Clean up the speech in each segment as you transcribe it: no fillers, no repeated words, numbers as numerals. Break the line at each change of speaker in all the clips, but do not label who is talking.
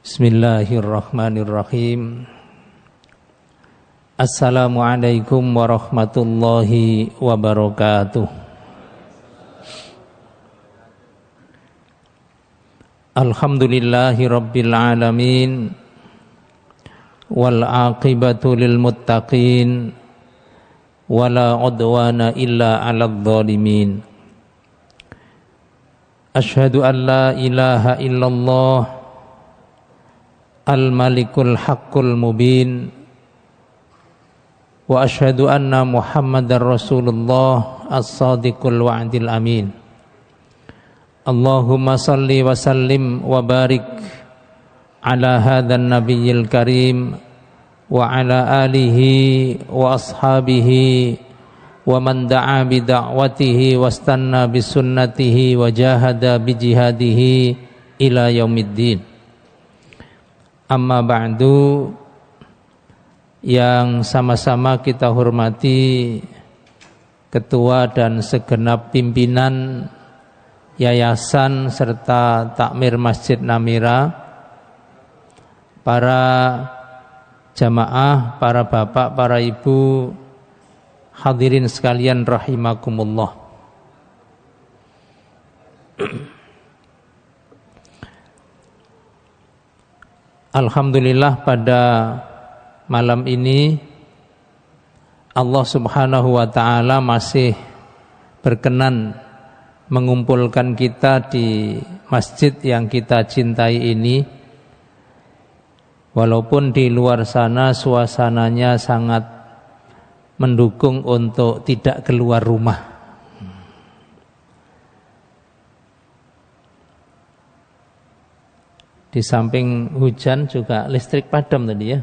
Bismillahirrahmanirrahim. Assalamualaikum warahmatullahi wabarakatuh. Alhamdulillahi rabbil alamin. Wal aqibatu lil muttaqin. Wala udwana illa 'alal zalimin. Asyhadu an la ilaha illallah Al-Malikul Haqqul Mubin. Wa asyhadu anna Muhammadar Rasulullah As-Sadiqul Wa'dil Amin. Allahumma salli wa sallim wa barik ala hadzal nabiyil karim wa ala alihi wa ashabihi wa man da'a bi da'watihi wastanna bi sunnatihi wa jahada bi jihadihi ila yaumiddin. Amma ba'du, yang sama-sama kita hormati ketua dan segenap pimpinan yayasan serta takmir Masjid Namira, para jamaah, para bapak, para ibu, hadirin sekalian rahimakumullah. Alhamdulillah, pada malam ini Allah Subhanahu wa ta'ala masih berkenan mengumpulkan kita di masjid yang kita cintai ini, walaupun di luar sana suasananya sangat mendukung untuk tidak keluar rumah. Di samping hujan juga listrik padam tadi ya.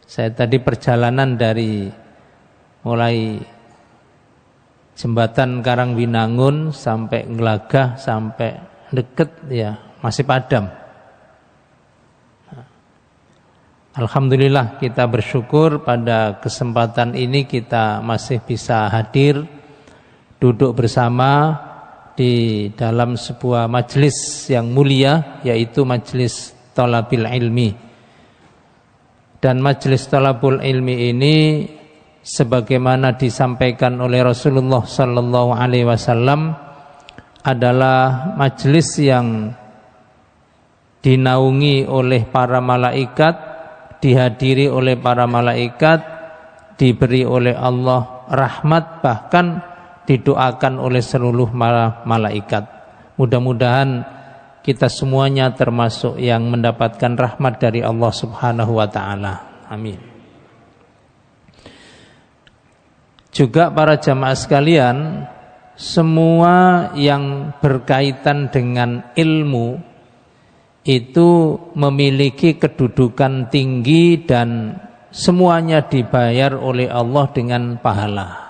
Saya tadi perjalanan dari mulai jembatan Karangwinangun sampai Nglagah sampai deket ya masih padam. Alhamdulillah, kita bersyukur pada kesempatan ini kita masih bisa hadir duduk bersama di dalam sebuah majelis yang mulia, yaitu majelis Thalabil Ilmi. Dan majelis Thalabul Ilmi ini sebagaimana disampaikan oleh Rasulullah sallallahu alaihi wasallam adalah majelis yang dinaungi oleh para malaikat, dihadiri oleh para malaikat, diberi oleh Allah rahmat, bahkan didoakan oleh seluruh malaikat. Mudah-mudahan kita semuanya termasuk yang mendapatkan rahmat dari Allah Subhanahu wa ta'ala. Amin. Juga para jamaah sekalian, semua yang berkaitan dengan ilmu itu memiliki kedudukan tinggi dan semuanya dibayar oleh Allah dengan pahala.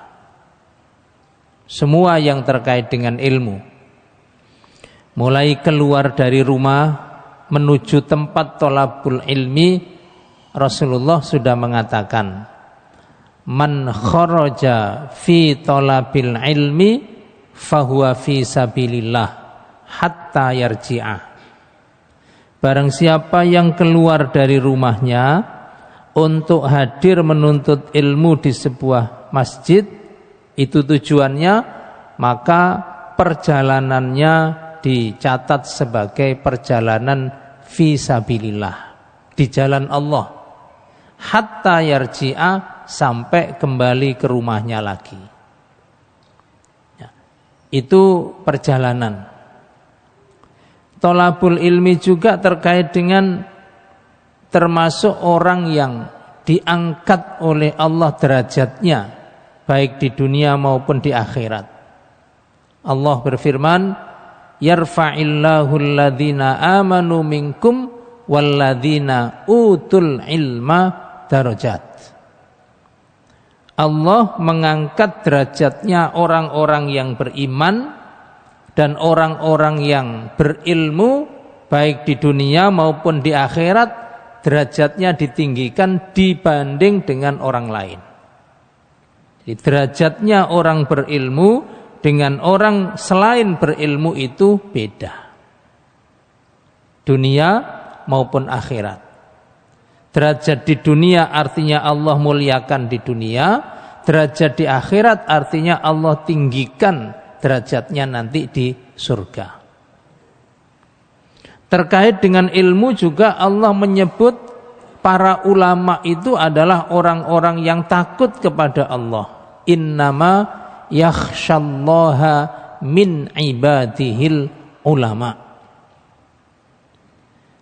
Semua yang terkait dengan ilmu, mulai keluar dari rumah menuju tempat thalabul ilmi, Rasulullah sudah mengatakan, man kharaja fi thalabil ilmi fahuwa fi sabilillah hatta yarji'ah. Barang siapa yang keluar dari rumahnya untuk hadir menuntut ilmu di sebuah masjid, itu tujuannya, maka perjalanannya dicatat sebagai perjalanan fisabilillah, di jalan Allah, hatta yarji'a, sampai kembali ke rumahnya lagi ya, itu perjalanan. Thalabul ilmi juga terkait dengan termasuk orang yang diangkat oleh Allah derajatnya, baik di dunia maupun di akhirat. Allah berfirman, yarfa'illahu alladhina amanu minkum walladhina utul ilma darajat. Allah mengangkat derajatnya orang-orang yang beriman dan orang-orang yang berilmu, baik di dunia maupun di akhirat, derajatnya ditinggikan dibanding dengan orang lain. Jadi derajatnya orang berilmu dengan orang selain berilmu itu beda. dunia maupun akhirat. Derajat di dunia artinya Allah muliakan di dunia, derajat di akhirat artinya Allah tinggikan derajatnya nanti di surga. Terkait dengan ilmu juga Allah menyebut para ulama itu adalah orang-orang yang takut kepada Allah. Innama yakhsyallaha min ibadihil ulama.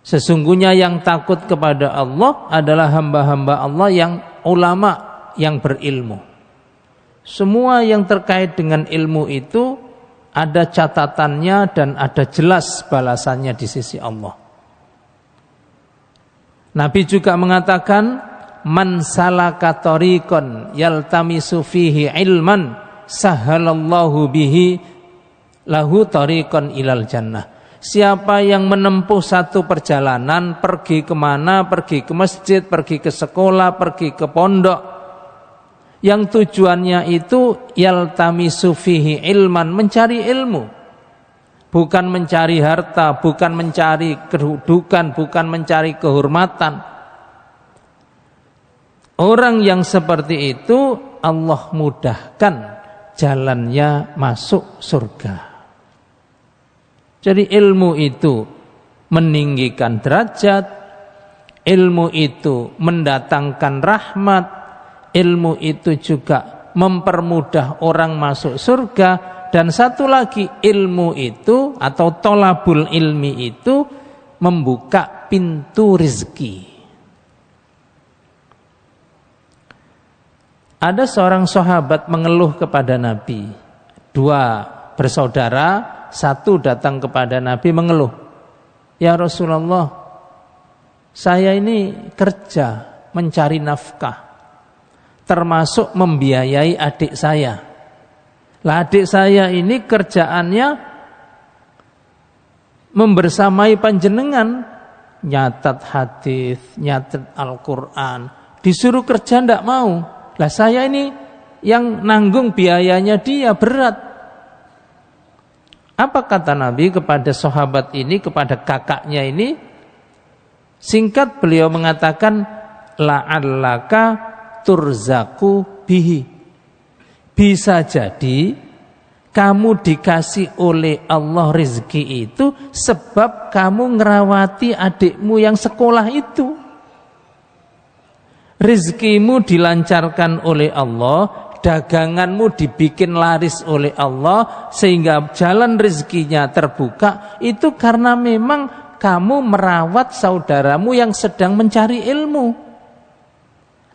Sesungguhnya yang takut kepada Allah adalah hamba-hamba Allah yang ulama, yang berilmu. Semua yang terkait dengan ilmu itu ada catatannya dan ada jelas balasannya di sisi Allah. Nabi juga mengatakan, man salaka tariqan yaltamisu fihi ilman sahalallahu bihi lahu tariqan ilal jannah. Siapa yang menempuh satu perjalanan, pergi kemana, pergi ke masjid, pergi ke sekolah, pergi ke pondok, yang tujuannya itu yaltamisu fihi ilman, mencari ilmu, bukan mencari harta, bukan mencari kedudukan, bukan mencari kehormatan. Orang yang seperti itu Allah mudahkan jalannya masuk surga. Jadi ilmu itu meninggikan derajat, ilmu itu mendatangkan rahmat, ilmu itu juga mempermudah orang masuk surga. Dan satu lagi, ilmu itu atau tolabul ilmi itu membuka pintu rezeki. Ada seorang sahabat mengeluh kepada Nabi. Dua bersaudara, satu datang kepada Nabi mengeluh, ya Rasulullah, saya ini kerja mencari nafkah, termasuk membiayai adik saya. Lah adik saya ini kerjaannya membersamai panjenengan, nyatat hadis, nyatat Al-Quran, disuruh kerja ndak mau. Lah saya ini yang nanggung biayanya dia, berat. Apa kata Nabi kepada sahabat ini, kepada kakaknya ini? Singkat beliau mengatakan, la'allaka turzaku bihi. Bisa jadi kamu dikasih oleh Allah rezeki itu sebab kamu ngerawati adikmu yang sekolah itu. Rezekimu dilancarkan oleh Allah, daganganmu dibikin laris oleh Allah sehingga jalan rezekinya terbuka, itu karena memang kamu merawat saudaramu yang sedang mencari ilmu.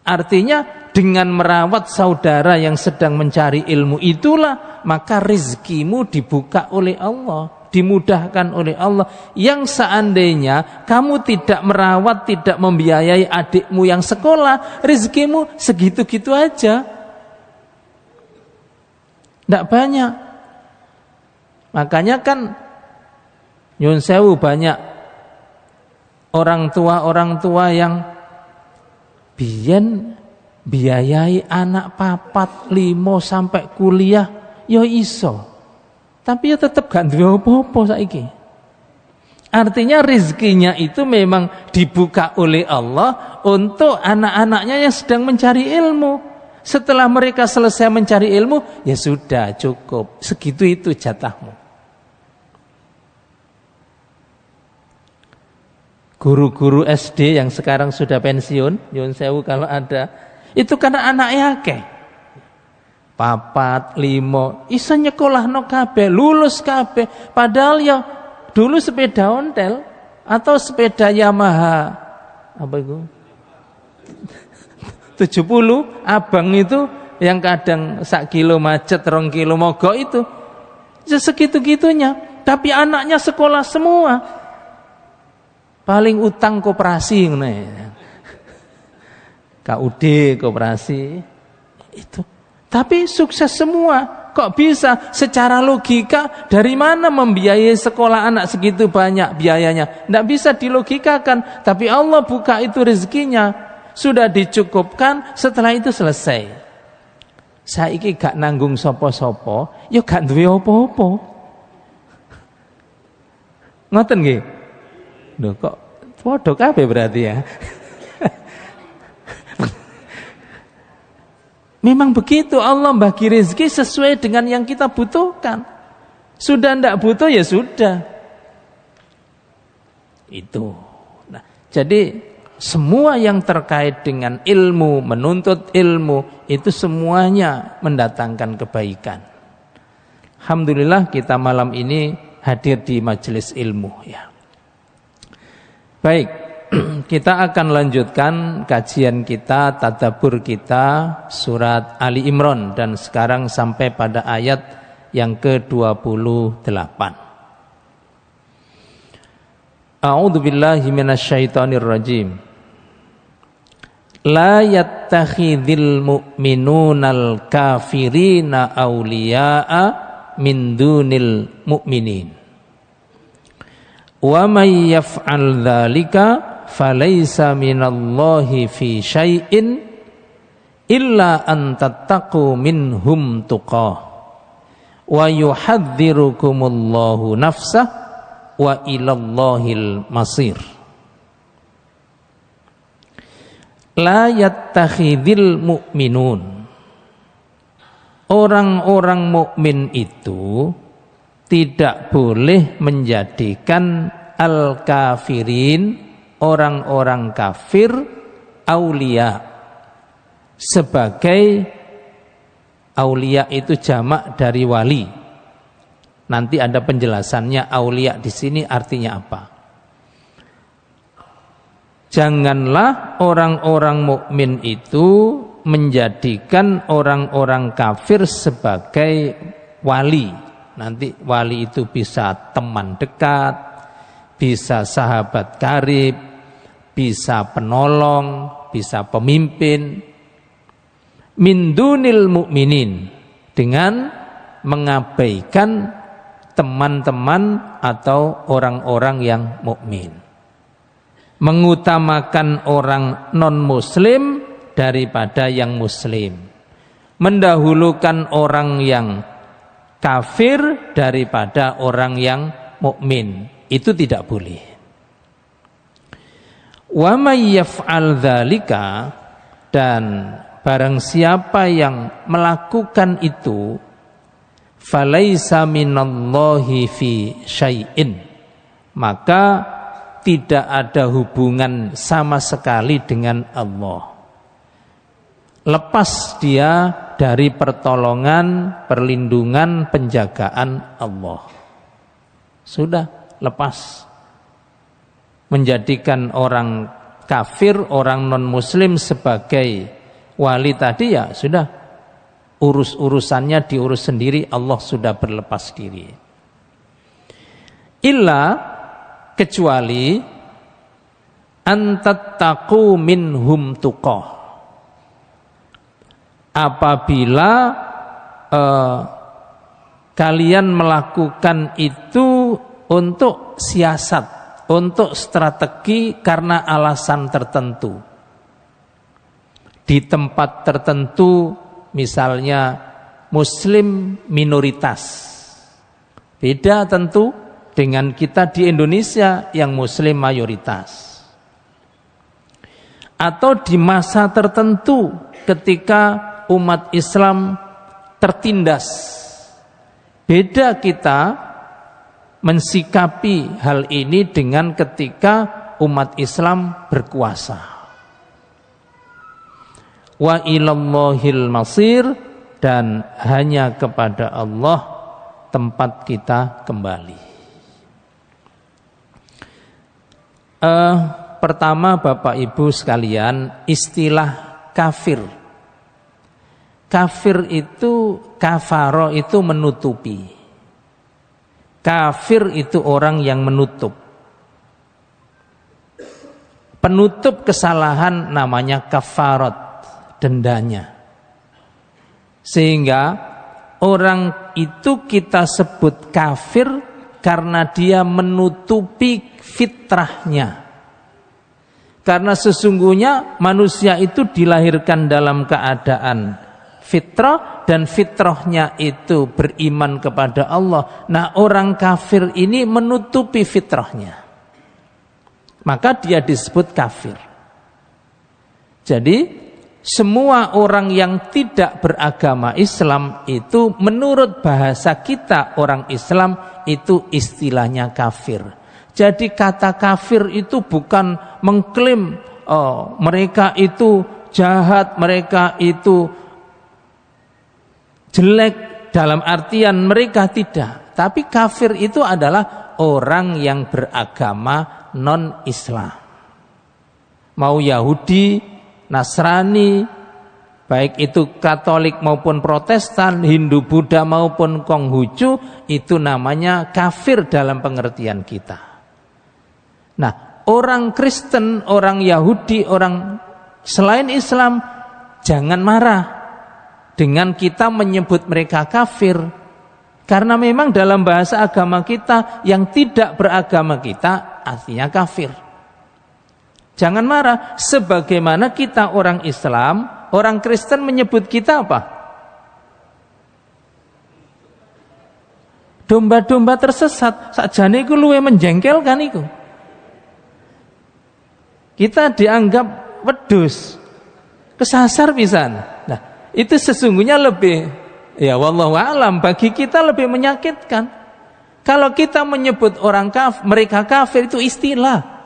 Artinya dengan merawat saudara yang sedang mencari ilmu itulah maka rezekimu dibuka oleh Allah, dimudahkan oleh Allah. Yang seandainya kamu tidak merawat, tidak membiayai adikmu yang sekolah, rezekimu segitu-gitu aja, tidak banyak. Makanya kan nyun sewu, banyak orang tua yang biyen biayai anak 4, 5 sampai kuliah ya iso, tapi ya tetap gak duwe apa-apa saiki. Artinya rezekinya itu memang dibuka oleh Allah untuk anak-anaknya yang sedang mencari ilmu. Setelah mereka selesai mencari ilmu, ya sudah cukup, segitu itu jatahmu. Guru-guru SD yang sekarang sudah pensiun, nyun sewu kalau ada, itu karena anaknya akeh. 4, 5, iso nyekolahno kabeh, lulus kabeh. Padahal ya dulu sepeda ontel atau sepeda Yamaha apa itu? 70 abang itu yang kadang 1 kilo macet, 2 kilo mogok itu. Segitu-gitunya, tapi anaknya sekolah semua. Paling utang koperasi ngono ya. KUD koperasi itu. Tapi sukses semua. Kok bisa? Secara logika dari mana membiayai sekolah anak segitu banyak biayanya? Tidak bisa dilogikakan. Tapi Allah buka itu rezekinya, sudah dicukupkan, setelah itu selesai. Saiki gak nanggung sopo-sopo, ya gak duwe apa-apa. Ngoten nggih? Loh kok podo kabeh berarti ya. Memang begitu Allah bagi rezeki sesuai dengan yang kita butuhkan. Sudah ndak butuh ya sudah. Itu. Nah, jadi semua yang terkait dengan ilmu, menuntut ilmu, itu semuanya mendatangkan kebaikan. Alhamdulillah kita malam ini hadir di majelis ilmu ya. Baik, kita akan lanjutkan kajian kita, tadabbur kita surat Ali Imran dan sekarang sampai pada ayat yang ke-28. A'udzu billahi minasyaitonir rajim. La yattakhidhil mu'minunal kafirina awliya'a min dunil mu'minin. Wa may yaf'al dzalika falaysa minallahi fi syai'in illa an tattaqu minhum tuqah wa yuhadzirukumullahu nafsah wa ilallahil masir. La yattakhidhil mu'minun. Orang-orang mukmin itu tidak boleh menjadikan al-kafirin, orang-orang kafir, aulia. Sebagai aulia itu jamak dari wali. Nanti ada penjelasannya aulia di sini artinya apa. Janganlah orang-orang mukmin itu menjadikan orang-orang kafir sebagai wali. Nanti wali itu bisa teman dekat, bisa sahabat karib, bisa penolong, bisa pemimpin. Min dunil mu'minin, dengan mengabaikan teman-teman atau orang-orang yang mukmin. Mengutamakan orang non-muslim daripada yang muslim. Mendahulukan orang yang kafir daripada orang yang mukmin. Itu tidak boleh. Wa may yaf'al dzalika, dan barang siapa yang melakukan itu, falaisa minallahi fi syai'in, maka tidak ada hubungan sama sekali dengan Allah. Lepas dia dari pertolongan, perlindungan, penjagaan Allah. Sudah lepas. Menjadikan orang kafir, orang non-muslim sebagai wali tadi ya sudah. Urus-urusannya diurus sendiri, Allah sudah berlepas diri. Illa, kecuali antattaqu minhum tuqah, apabila kalian melakukan itu untuk siasat, untuk strategi karena alasan tertentu di tempat tertentu, misalnya muslim minoritas, beda tentu dengan kita di Indonesia yang muslim mayoritas. Atau di masa tertentu ketika umat Islam tertindas. Beda kita mensikapi hal ini dengan ketika umat Islam berkuasa. Wa ilallahil masir, dan hanya kepada Allah tempat kita kembali. Pertama Bapak Ibu sekalian, istilah kafir. Kafir itu, kafaro itu menutupi. Kafir itu orang yang menutup. Penutup kesalahan namanya kafarat, dendanya. Sehingga orang itu kita sebut kafir karena dia menutupi fitrahnya. Karena sesungguhnya manusia itu dilahirkan dalam keadaan fitrah, dan fitrahnya itu beriman kepada Allah. Nah, orang kafir ini menutupi fitrahnya. maka dia disebut kafir. Jadi semua orang yang tidak beragama Islam itu menurut bahasa kita orang Islam itu istilahnya kafir. Jadi kata kafir itu bukan mengklaim mereka itu jahat, mereka itu jelek dalam artian mereka tidak. Tapi kafir itu adalah orang yang beragama non-Islam. Mau Yahudi, Nasrani, baik itu Katolik maupun Protestan, Hindu, Buddha maupun Konghucu, itu namanya kafir dalam pengertian kita. Nah, orang Kristen, orang Yahudi, orang selain Islam, jangan marah dengan kita menyebut mereka kafir. Karena memang dalam bahasa agama kita, yang tidak beragama kita artinya kafir. Jangan marah, sebagaimana kita orang Islam, orang Kristen menyebut kita apa? Domba-domba tersesat. Sakjane iku luwih menjengkelkan iku. Kita dianggap wedhus, kesasar pisan. Nah, itu sesungguhnya lebih, ya wallahu a'lam, bagi kita lebih menyakitkan. Kalau kita menyebut orang mereka kafir itu istilah.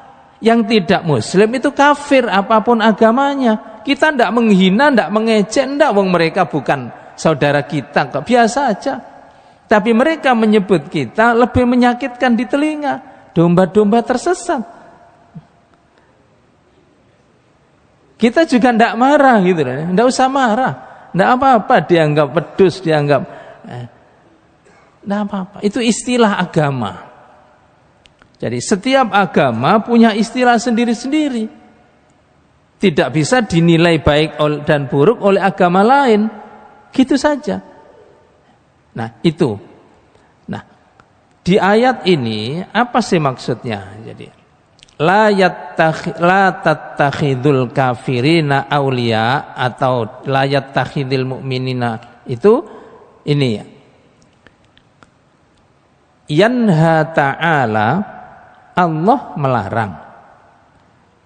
Yang tidak muslim itu kafir apapun agamanya. Kita tidak menghina, tidak mengejek, tidak, wong mereka bukan saudara kita kok, biasa aja. Tapi mereka menyebut kita lebih menyakitkan di telinga. Domba-domba tersesat. Kita juga tidak marah gitu, tidak usah marah. Tidak apa-apa dianggap pedus, dianggap tidak apa-apa. Itu istilah agama. Jadi setiap agama punya istilah sendiri-sendiri. Tidak bisa dinilai baik dan buruk oleh agama lain. Gitu saja. Nah, itu. Nah, di ayat ini apa sih maksudnya? Jadi, la tattakhidul kafirina auliya atau la yattakhidil mu'minina, itu ini ya. Yanha ta'ala, Allah melarang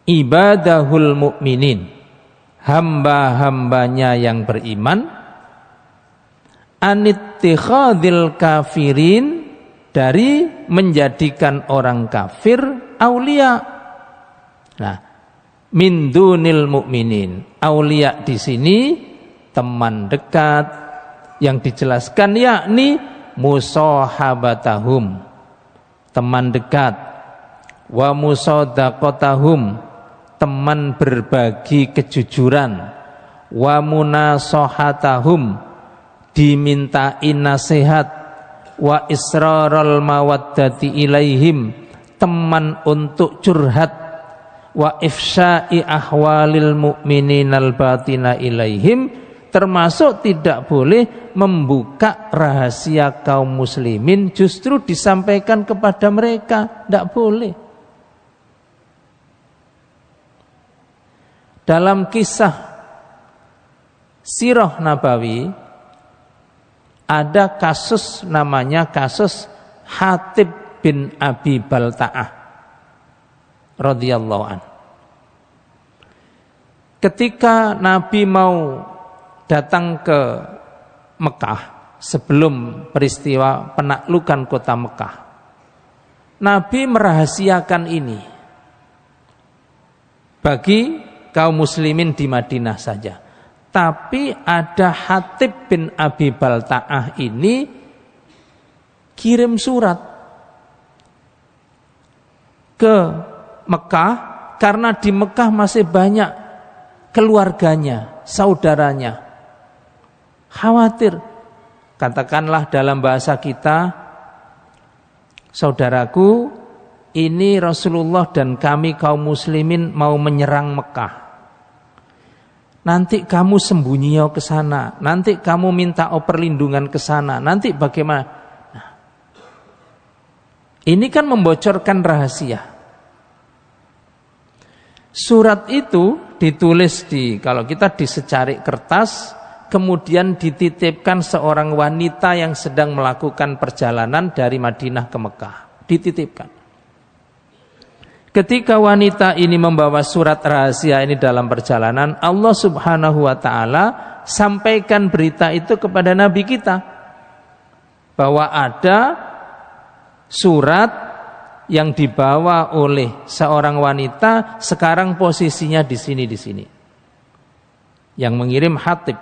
ibadahul mu'minin, hamba-hambanya yang beriman, anittikhadil kafirin, dari menjadikan orang kafir aulia. Nah, min dunil mu'minin. Aulia di sini teman dekat, yang dijelaskan yakni musahabatahum, teman dekat, wa musadaqatahum, teman berbagi kejujuran, wa munasahatahum, dimintai nasihat, wa israrul mawaddati ilaihim, teman untuk curhat, wa ifsya'i ahwalil mu'mininal batina ilaihim, termasuk tidak boleh membuka rahasia kaum muslimin justru disampaikan kepada mereka, tidak boleh. Dalam kisah Sirah Nabawi ada kasus namanya kasus Hatib bin Abi Balta'ah radhiyallahu an. Ketika Nabi mau datang ke Mekah sebelum peristiwa penaklukan kota Mekah, Nabi merahasiakan ini bagi kaum muslimin di Madinah saja. Tapi ada Hatib bin Abi Balta'ah ini kirim surat ke Mekah, karena di Mekah masih banyak keluarganya, saudaranya. Khawatir, katakanlah dalam bahasa kita, saudaraku, ini Rasulullah dan kami kaum muslimin mau menyerang Mekah. Nanti kamu sembunyi ke sana, nanti kamu minta perlindungan ke sana, nanti bagaimana? Nah, ini kan membocorkan rahasia. Surat itu ditulis kalau kita di secarik kertas, kemudian dititipkan seorang wanita yang sedang melakukan perjalanan dari Madinah ke Mekah. Dititipkan. ketika wanita ini membawa surat rahasia ini dalam perjalanan, Allah Subhanahu wa ta'ala sampaikan berita itu kepada Nabi kita, bahwa ada surat yang dibawa oleh seorang wanita, sekarang posisinya di sini. Yang mengirim Hatib.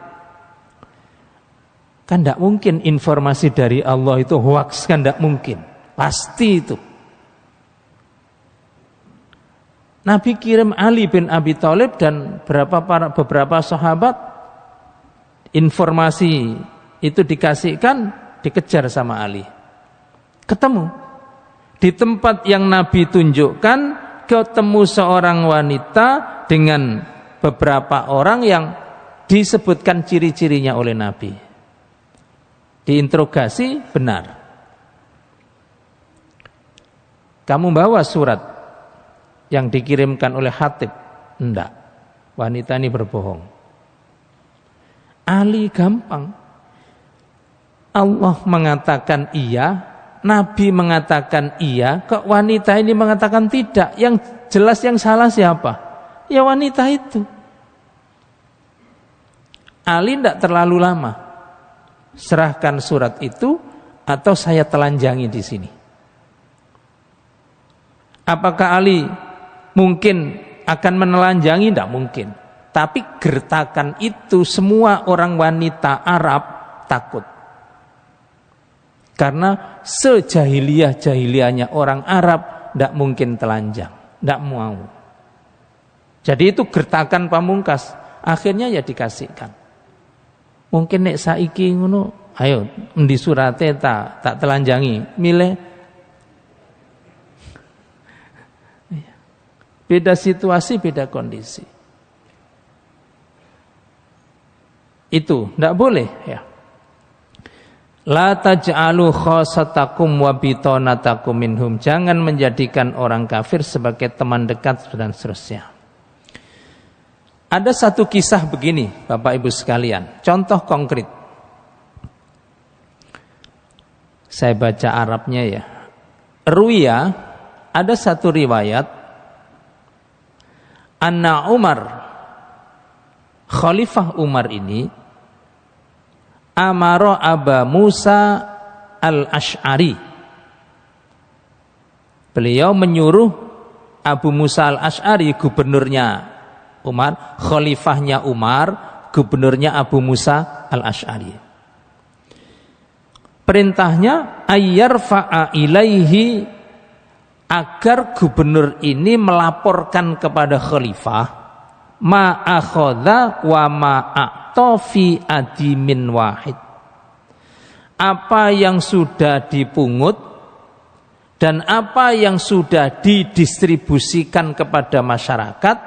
Kan tidak mungkin informasi dari Allah itu hoax, kan tidak mungkin. Pasti itu. Nabi kirim Ali bin Abi Thalib dan beberapa sahabat, informasi itu dikasihkan, dikejar sama Ali. Ketemu di tempat yang Nabi tunjukkan, ketemu seorang wanita dengan beberapa orang yang disebutkan ciri-cirinya oleh Nabi. Diinterogasi, benar. Kamu bawa surat yang dikirimkan oleh Hatib? Enggak. Wanita ini berbohong. Ali gampang. Allah mengatakan iya, Nabi mengatakan iya, kok wanita ini mengatakan tidak? Yang jelas yang salah siapa? Ya wanita itu. Ali tidak terlalu lama. Serahkan surat itu atau saya telanjangi di sini. Apakah Ali mungkin akan menelanjangi? Tidak mungkin. Tapi gertakan itu semua orang wanita Arab takut. Karena sejahiliyah-jahiliyahnya orang Arab tidak mungkin telanjang, tidak mau. Jadi itu gertakan pamungkas. Akhirnya ya dikasihkan. Mungkin nek saiki ngono, ayo endi surate tak telanjangi, milih. Beda situasi, beda kondisi. Itu tidak boleh ya. La taj'alu khosatakum wa bitonatakum minhum. Jangan menjadikan orang kafir sebagai teman dekat dan seterusnya. Ada satu kisah begini, Bapak Ibu sekalian. Contoh konkret. Saya baca Arabnya ya. Ruya, ada satu riwayat. Anna Umar, Khalifah Umar ini, amara Aba Musa al-Ash'ari. Beliau menyuruh Abu Musa al-Ash'ari, gubernurnya Umar, khalifahnya Umar, gubernurnya Abu Musa al-Ash'ari. Perintahnya ayyarfa'a ilaihi, agar gubernur ini melaporkan kepada khalifah ma akhadha wa ma a'ta fi adimin wahid, apa yang sudah dipungut dan apa yang sudah didistribusikan kepada masyarakat,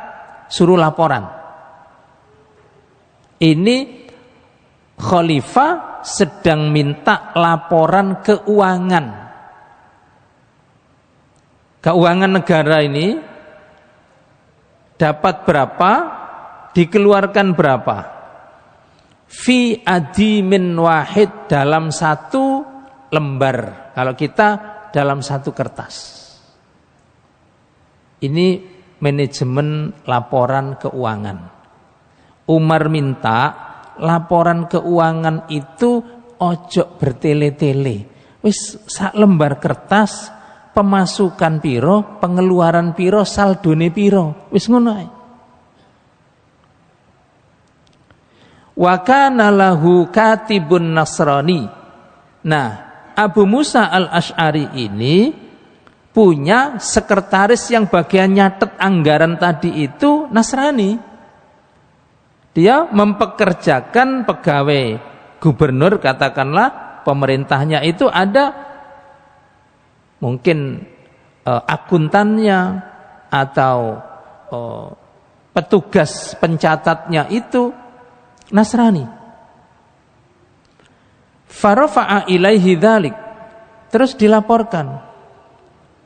suruh laporan. Ini khalifah sedang minta laporan keuangan. Keuangan negara ini dapat berapa, dikeluarkan berapa. Fi adimin wahid, dalam satu lembar. Kalau kita dalam satu kertas. Ini manajemen laporan keuangan. Umar minta laporan keuangan itu ojo bertele-tele. Wis sak lembar kertas, pemasukan piro, pengeluaran piro, saldone piro. Wis ngono ae. Wa kana lahu katibun Nasrani. Nah, Abu Musa al-Ash'ari ini punya sekretaris yang bagian nyatet anggaran tadi itu Nasrani. Dia mempekerjakan pegawai gubernur, katakanlah pemerintahnya itu ada mungkin akuntannya atau petugas pencatatnya itu Nasrani. Farafa'a ilaihi dzalik, terus dilaporkan,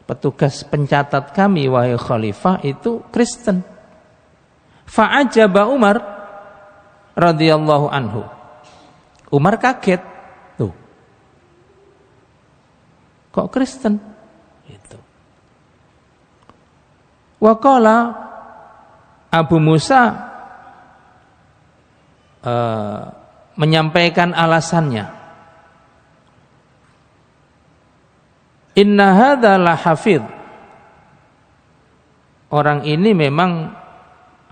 petugas pencatat kami wahai khalifah itu Kristen. Fa'ajaba Umar radhiyallahu anhu. Umar kaget. Tuh. Kok Kristen? Gitu. Wa qala Abu Musa menyampaikan alasannya. Inna hadza la hafidh. Orang ini memang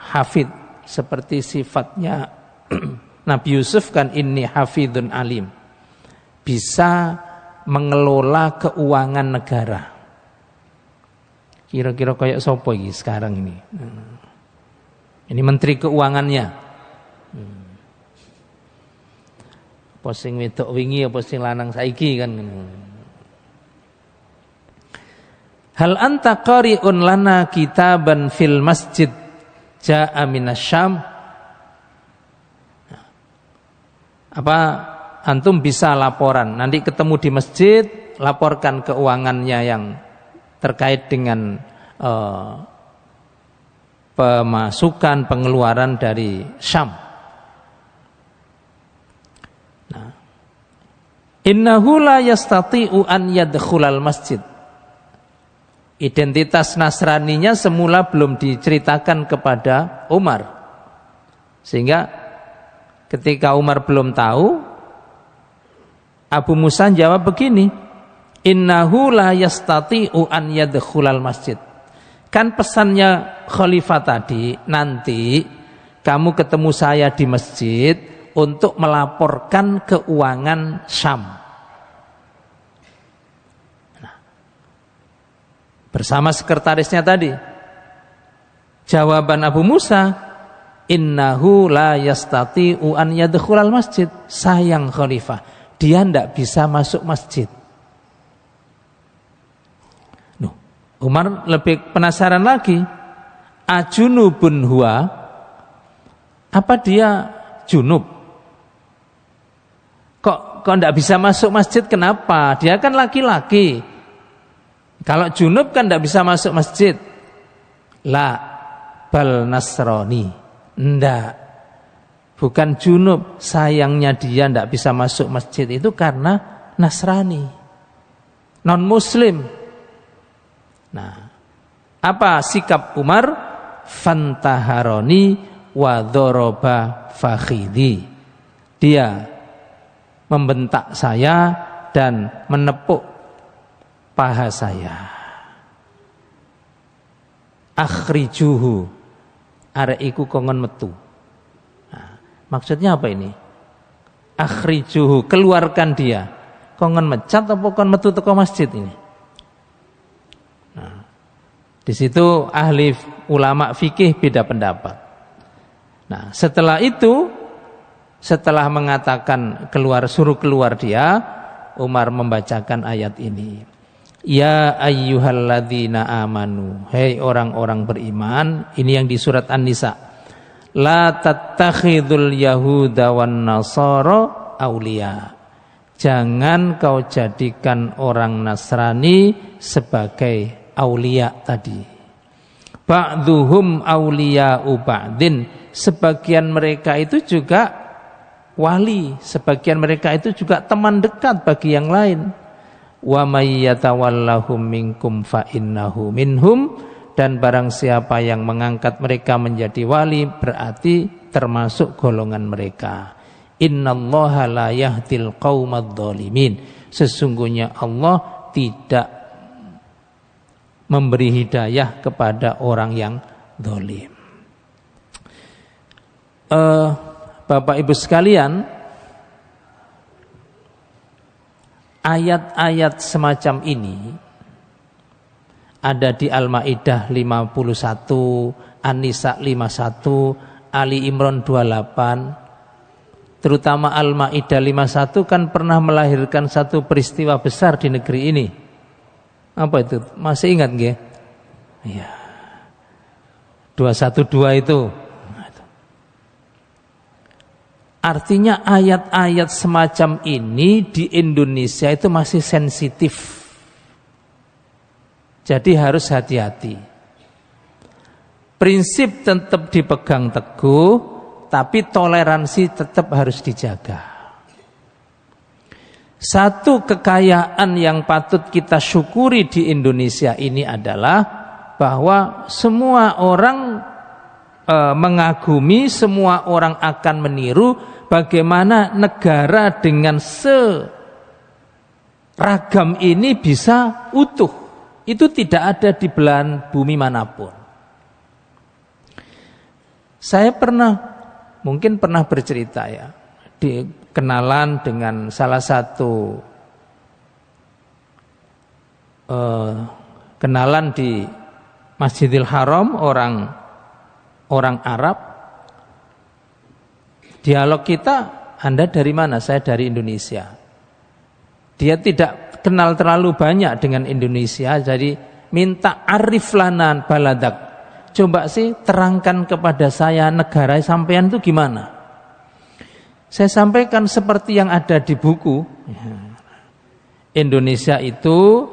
hafidh, seperti sifatnya Nabi Yusuf kan inni hafidhun alim. Bisa mengelola keuangan negara. Kira-kira kayak sopo iki sekarang ini. Ini menteri keuangannya. Posing wedok wingi apa sing lanang saiki kan. Hal anta qari'un lana kitaban fil masjid ja'a minasyam. Apa antum bisa laporan nanti ketemu di masjid, laporkan keuangannya yang terkait dengan pemasukan pengeluaran dari Syam. Nah, innahu la yastati'u an yadkhulal masjid. Identitas Nasraninya semula belum diceritakan kepada Umar, sehingga ketika Umar belum tahu, Abu Musa jawab begini, innahu la yastati'u an yadkhulal masjid. Kan pesannya khalifah tadi, nanti kamu ketemu saya di masjid untuk melaporkan keuangan Syam. Nah, bersama sekretarisnya tadi. Jawaban Abu Musa, innahu la yastati'u an yadkhulal masjid. Sayang khalifah, dia tidak bisa masuk masjid. Umar lebih penasaran lagi, ajunubun huwa, apa dia junub? Kok tidak bisa masuk masjid, kenapa? Dia kan laki-laki. Kalau junub kan tidak bisa masuk masjid. La bal nasrani. Ndak. Bukan junub, sayangnya dia tidak bisa masuk masjid itu karena Nasrani, non muslim. Nah, apa sikap Umar? Fantaharoni wa dhoroba fakhidi. Dia membentak saya dan menepuk paha saya. Akhrijuhu, arek iku kongon metu. Nah, maksudnya apa ini? Akhrijuhu, keluarkan dia. Kongon mecat apa kon metu teko masjid ini? Nah, di situ ahli ulama fikih beda pendapat. Nah, setelah itu, setelah mengatakan suruh keluar dia, Umar membacakan ayat ini. Ya ayyuhalladzina amanu, hei orang-orang beriman, ini yang di surat An-Nisa. La tattakhidul yahuda wan nasara auliya. Jangan kau jadikan orang Nasrani sebagai aulia tadi. Ba'duhum auliya'u ba'din. Sebagian mereka itu juga wali, sebagian mereka itu juga teman dekat bagi yang lain. Wa may yatawallahum minkum fa innahu minhum. Dan barang siapa yang mengangkat mereka menjadi wali, berarti termasuk golongan mereka. Innallaha la yahdil qaumadz dzalimin. Sesungguhnya Allah tidak memberi hidayah kepada orang yang zalim. Bapak Ibu sekalian, ayat-ayat semacam ini ada di Al-Maidah 51, An-Nisa 51, Ali Imran 28. Terutama Al-Maidah 51 kan pernah melahirkan satu peristiwa besar di negeri ini. Apa itu? Masih ingat nggih? Iya. 212 itu. Artinya ayat-ayat semacam ini di Indonesia itu masih sensitif. Jadi harus hati-hati. Prinsip tetap dipegang teguh, tapi toleransi tetap harus dijaga. Satu kekayaan yang patut kita syukuri di Indonesia ini adalah bahwa semua orang mengagumi, semua orang akan meniru bagaimana negara dengan seragam ini bisa utuh. Itu tidak ada di belahan bumi manapun. Saya mungkin pernah bercerita ya, kenalan dengan salah satu kenalan di Masjidil Haram, orang Arab. Dialog kita, Anda dari mana? Saya dari Indonesia. Dia tidak kenal terlalu banyak dengan Indonesia, jadi minta arif lana baladak. Coba sih terangkan kepada saya negara sampean itu gimana. Saya sampaikan seperti yang ada di buku. Indonesia itu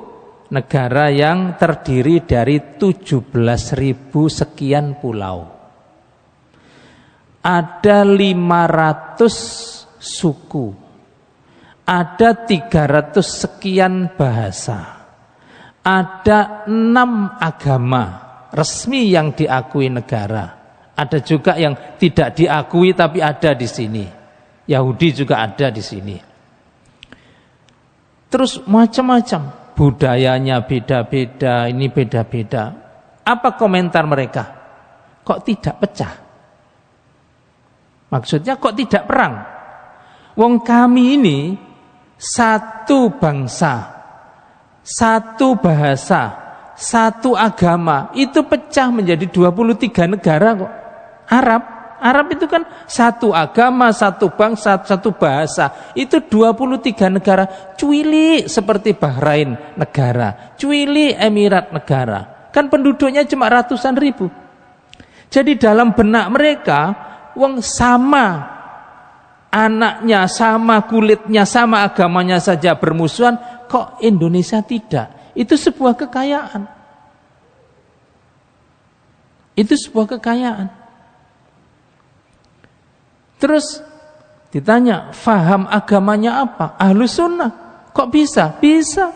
negara yang terdiri dari 17.000 sekian pulau. Ada 500 suku. Ada 300 sekian bahasa. Ada 6 agama resmi yang diakui negara. Ada juga yang tidak diakui tapi ada di sini. Yahudi juga ada di sini. Terus macam-macam, budayanya beda-beda, ini beda-beda. Apa komentar mereka? Kok tidak pecah? Maksudnya kok tidak perang? Wong kami ini satu bangsa, satu bahasa, satu agama, itu pecah menjadi 23 negara kok. Arab itu kan satu agama, satu bangsa, satu bahasa. Itu 23 negara. Cuili seperti Bahrain negara, cuili Emirat negara. Kan penduduknya cuma ratusan ribu. Jadi dalam benak mereka, wong sama anaknya, sama kulitnya, sama agamanya saja bermusuhan, kok Indonesia tidak? Itu sebuah kekayaan. Itu sebuah kekayaan. Terus ditanya, faham agamanya apa? Ahlus sunnah. Kok bisa? Bisa.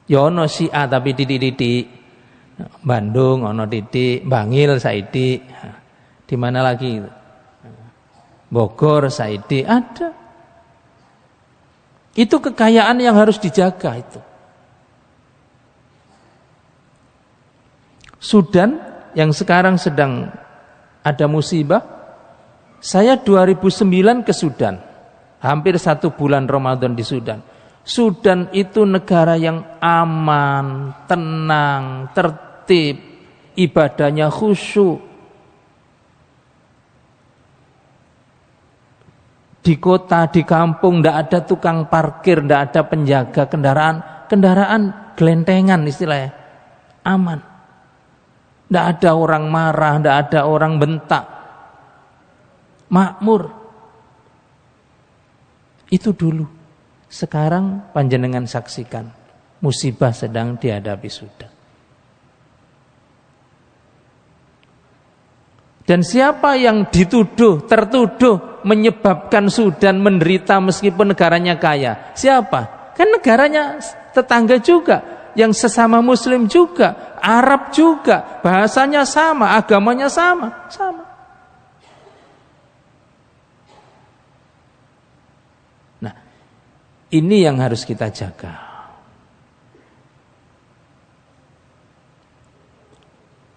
Ya ono Syiah tapi titik-titik. Bandung ono titik, Bangil saidi. Di mana lagi? Bogor saidi ada. Itu kekayaan yang harus dijaga itu. Sudan yang sekarang sedang ada musibah. Saya 2009 ke Sudan, hampir 1 bulan Ramadan di Sudan. Sudan itu negara yang aman, tenang, tertib, ibadahnya khusyuk. Di kota, di kampung, tidak ada tukang parkir, tidak ada penjaga kendaraan gelentengan istilahnya, aman. Tidak ada orang marah, tidak ada orang bentak. Makmur. Itu dulu. Sekarang panjenengan saksikan, musibah sedang dihadapi Sudan. Dan siapa yang tertuduh menyebabkan Sudan menderita meskipun negaranya kaya? Siapa? Kan negaranya tetangga juga, yang sesama Muslim juga, Arab juga, bahasanya sama, agamanya sama. Ini yang harus kita jaga.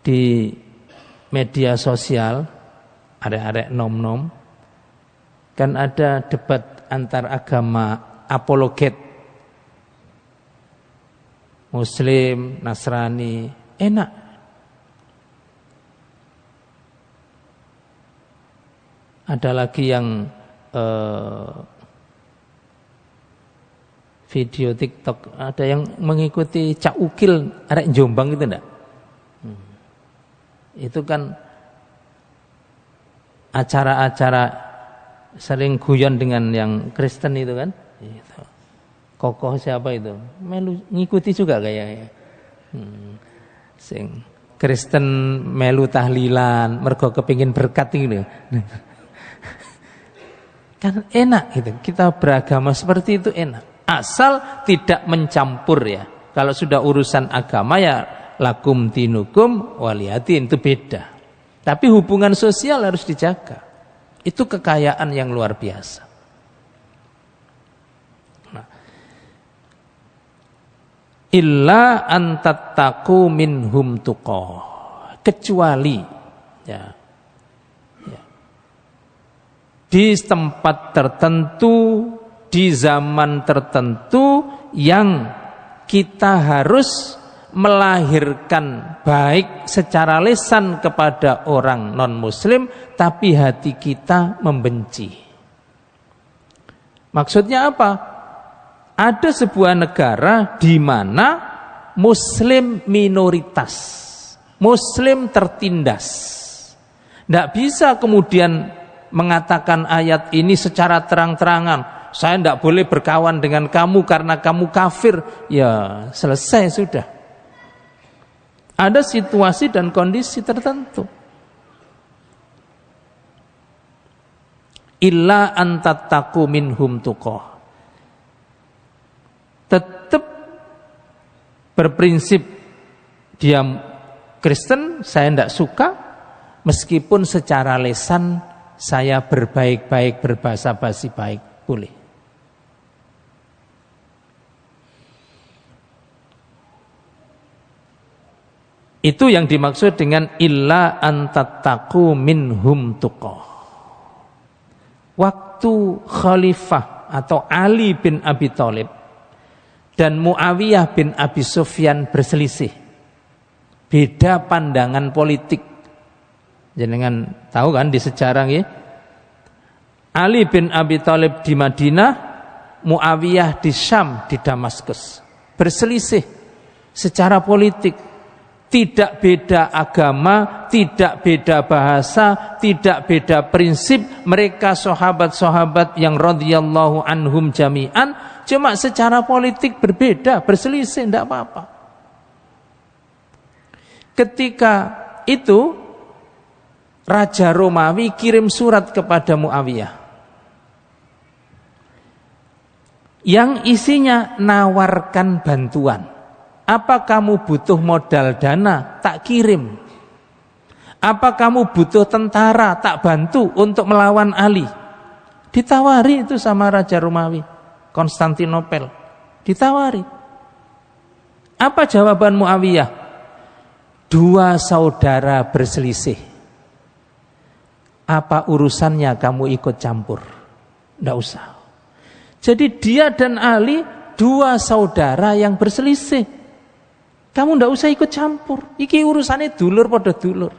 Di media sosial, arek-arek nom-nom, kan ada debat antar agama apologet. Muslim, Nasrani, enak. Ada lagi yang video TikTok, ada yang mengikuti Cak Ukil arek Jombang itu enggak? Itu kan acara-acara sering guyon dengan yang Kristen itu kan? Itu. Kokoh siapa itu? Melu ngikuti juga kayaknya. Sing Kristen melu tahlilan, mergo kepingin berkat gitu. Kan enak gitu. Kita beragama seperti itu enak. Asal tidak mencampur ya. Kalau sudah urusan agama ya lakum dinukum waliyadin, itu beda. Tapi hubungan sosial harus dijaga. Itu kekayaan yang luar biasa. Nah, illa antattaku minhum tuqah, kecuali ya, di tempat tertentu, di zaman tertentu yang kita harus melahirkan baik secara lisan kepada orang non-muslim, tapi hati kita membenci. Maksudnya apa? Ada sebuah negara di mana muslim minoritas, muslim tertindas. Tidak bisa kemudian mengatakan ayat ini secara terang-terangan, saya tidak boleh berkawan dengan kamu karena kamu kafir. Ya selesai sudah. Ada situasi dan kondisi tertentu. Illa antattaku minhum tuqah. Tetap berprinsip dia Kristen, saya tidak suka, meskipun secara lisan saya berbaik-baik, berbahasa basi baik, boleh. Itu yang dimaksud dengan illa antattaku minhum tuqah. Waktu Khalifah atau Ali bin Abi Thalib dan Muawiyah bin Abi Sufyan berselisih, beda pandangan politik. Jenengan tahu kan di sejarah ya? Ali bin Abi Thalib di Madinah, Muawiyah di Syam, di Damaskus. Berselisih secara politik. Tidak beda agama, tidak beda bahasa, tidak beda prinsip. Mereka sahabat-sahabat yang radhiyallahu anhum jami'an, cuma secara politik berbeda, berselisih, tidak apa-apa. Ketika itu Raja Romawi kirim surat kepada Muawiyah yang isinya nawarkan bantuan. Apa kamu butuh modal dana? Tak kirim. Apa kamu butuh tentara? Tak bantu untuk melawan Ali. Ditawari itu sama Raja Romawi Konstantinopel. Ditawari. Apa jawaban Muawiyah? Dua saudara berselisih. Apa urusannya kamu ikut campur? Tidak usah. Jadi dia dan Ali dua saudara yang berselisih. Kamu tidak usah ikut campur. Iki urusannya dulur pada dulur.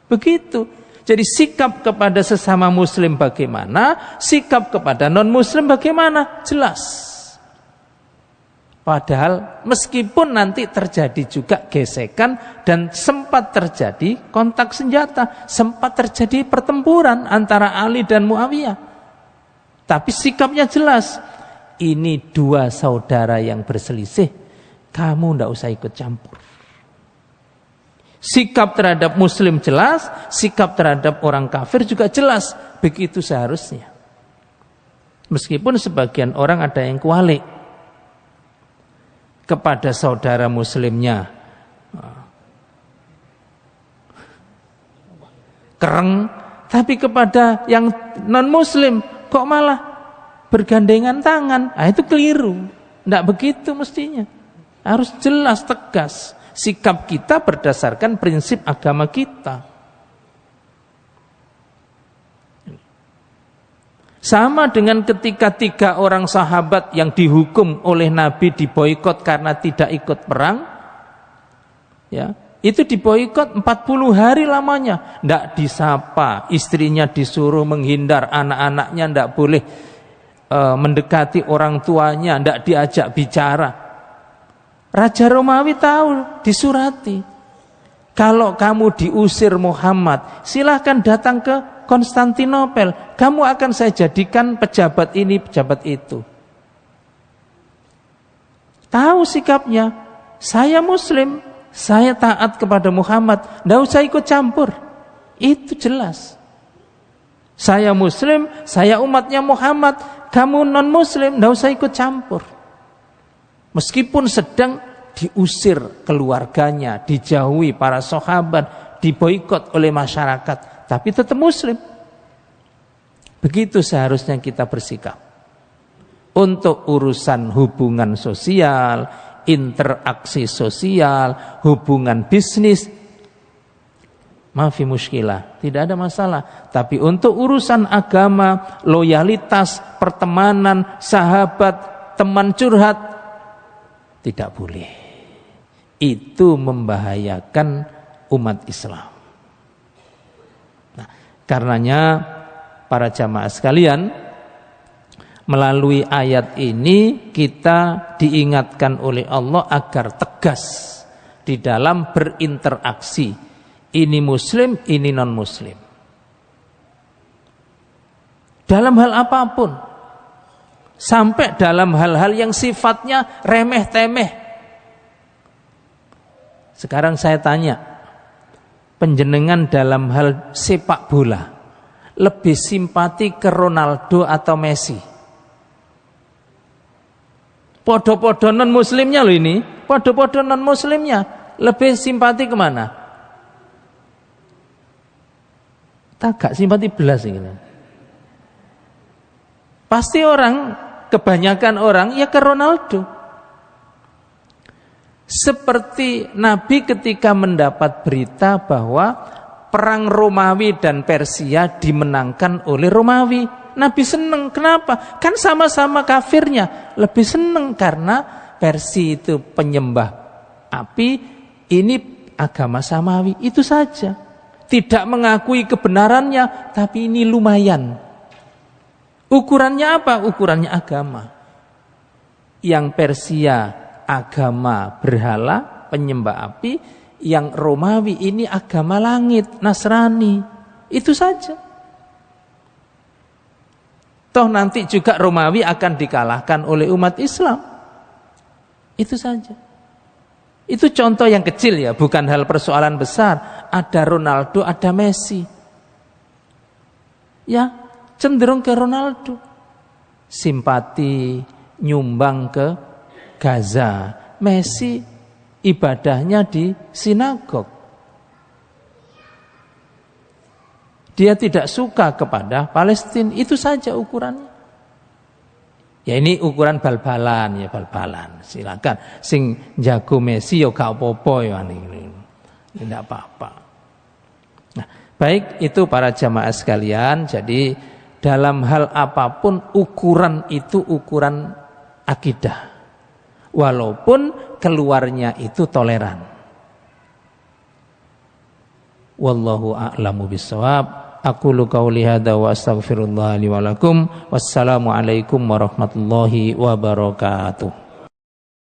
Begitu. Jadi sikap kepada sesama muslim bagaimana, sikap kepada non muslim bagaimana, jelas. Padahal meskipun nanti terjadi juga gesekan dan sempat terjadi kontak senjata, sempat terjadi pertempuran antara Ali dan Muawiyah. Tapi sikapnya jelas. Ini dua saudara yang berselisih. Kamu tidak usah ikut campur. Sikap terhadap muslim jelas, sikap terhadap orang kafir juga jelas. Begitu seharusnya. Meskipun sebagian orang ada yang kualik kepada saudara muslimnya, kereng, tapi kepada yang non muslim kok malah bergandengan tangan. Itu keliru. Tidak begitu mestinya. Harus jelas, tegas. Sikap kita berdasarkan prinsip agama kita. Sama dengan ketika 3 orang sahabat yang dihukum oleh Nabi diboikot karena tidak ikut perang. Ya, itu diboikot 40 hari lamanya. Tidak disapa, istrinya disuruh menghindar, anak-anaknya tidak boleh mendekati orang tuanya, tidak diajak bicara. Raja Romawi tahu, disurati. Kalau kamu diusir Muhammad, silahkan datang ke Konstantinopel. Kamu akan saya jadikan pejabat ini, pejabat itu. Tahu sikapnya. Saya muslim, saya taat kepada Muhammad. Tidak usah ikut campur. Itu jelas. Saya muslim, saya umatnya Muhammad. Kamu non muslim, tidak usah ikut campur. Meskipun sedang diusir keluarganya, dijauhi para sahabat, diboikot oleh masyarakat, tapi tetap muslim. Begitu seharusnya kita bersikap. Untuk urusan hubungan sosial, interaksi sosial, hubungan bisnis, mafi muskilah, tidak ada masalah. Tapi untuk urusan agama, loyalitas, pertemanan, sahabat, teman curhat, tidak boleh. Itu membahayakan umat Islam. Nah, karenanya para jamaah sekalian, melalui ayat ini kita diingatkan oleh Allah agar tegas di dalam berinteraksi. Ini muslim, ini non muslim. Dalam hal apapun. Sampai dalam hal-hal yang sifatnya remeh-temeh. Sekarang saya tanya, panjenengan dalam hal sepak bola lebih simpati ke Ronaldo atau Messi? Podo-podo non muslimnya loh ini, podo-podo non muslimnya lebih simpati kemana? Tak simpati belas ini. Pasti orang, kebanyakan orang ya ke Ronaldo. Seperti Nabi ketika mendapat berita bahwa perang Romawi dan Persia dimenangkan oleh Romawi, Nabi senang. Kenapa? Kan sama-sama kafirnya. Lebih senang karena Persia itu penyembah api, ini agama samawi. Itu saja. Tidak mengakui kebenarannya, tapi ini lumayan. Ukurannya apa? Ukurannya agama. Yang Persia agama berhala, penyembah api. Yang Romawi ini agama langit, Nasrani. Itu saja. Toh nanti juga Romawi akan dikalahkan oleh umat Islam. Itu saja. Itu contoh yang kecil ya, bukan hal persoalan besar. Ada Ronaldo, ada Messi. Ya, cenderung ke Ronaldo. Simpati, nyumbang ke Gaza. Messi ibadahnya di sinagog. Dia tidak suka kepada Palestina. Itu saja ukurannya. Ya ini ukuran bal-balan ya, bal-balan. Silakan sing jago Messi yo gak apa-apa ya ini. Tidak apa-apa. Nah, baik itu para jamaah sekalian. Jadi dalam hal apapun ukuran itu ukuran akidah. Walaupun keluarnya itu toleran. Wallahu a'lamu bissawab. Aqulu qauli hadza wa astaghfirullah li wa lakum. Wassalamu alaikum warahmatullahi wabarakatuh.